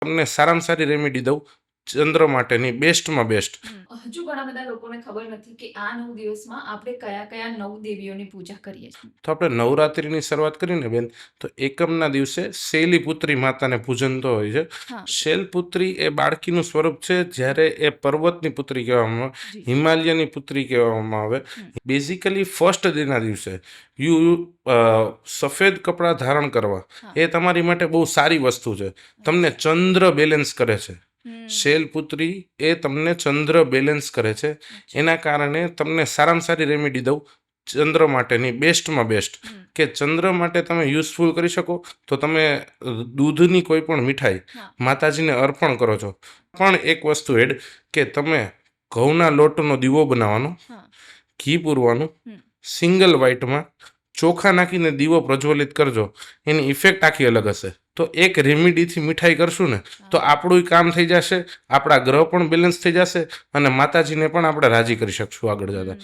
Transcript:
તમને સારામાં સારી રેમેડી દઉં ચંદ્ર માટેની બેસ્ટમાં બેસ્ટ. હજુ ઘણા બધા લોકોને ખબર નથી કે આ 9 દિવસમાં આપણે કયા કયા 9 દેવીઓની પૂજા કરીએ છીએ. તો આપણે નવરાત્રિની શરૂઆત કરીને બેન, તો એકમના દિવસે શૈલીપુત્રી માતાને પૂજન તો હોય છે. હા. શૈલપુત્રી એ બાળકીનું સ્વરૂપ છે, જ્યારે એ પર્વતની પુત્રી કહેવામાં આવે, જી. હિમાલયની પુત્રી કહેવામાં આવે. બેઝિકલી ફર્સ્ટ ડેના દિવસે સફેદ કપડાં ધારણ કરવા હા. એ તમારી માટે બહુ સારી વસ્તુ છે. તમને ચંદ્ર બેલેન્સ કરે છે. શૈલપુત્રી એ તમને ચંદ્ર બેલેન્સ કરે છે. એના કારણે તમને સારામાં સારી રેમેડી દઉં ચંદ્ર માટેની બેસ્ટમાં બેસ્ટ, કે ચંદ્ર માટે તમે યુઝફુલ કરી શકો. તો તમે દૂધની કોઈ પણ મીઠાઈ હા. માતાજીને અર્પણ કરો છો, પણ એક વસ્તુ એડ, કે તમે ઘઉંના લોટનો દીવો બનાવવાનો, હા. ઘી પૂરવાનું, સિંગલ વ્હાઇટમાં ચોખા નાખીને દીવો પ્રજ્વલિત કરજો. એની ઇફેક્ટ આખી અલગ હશે. તો એક રેમેડીથી મીઠાઈ કરશું ને તો આપણું કામ થઈ જશે, આપણા ગ્રહ પણ બેલેન્સ થઈ જશે, અને માતાજીને પણ આપણે રાજી કરી શકશું આગળ જતા.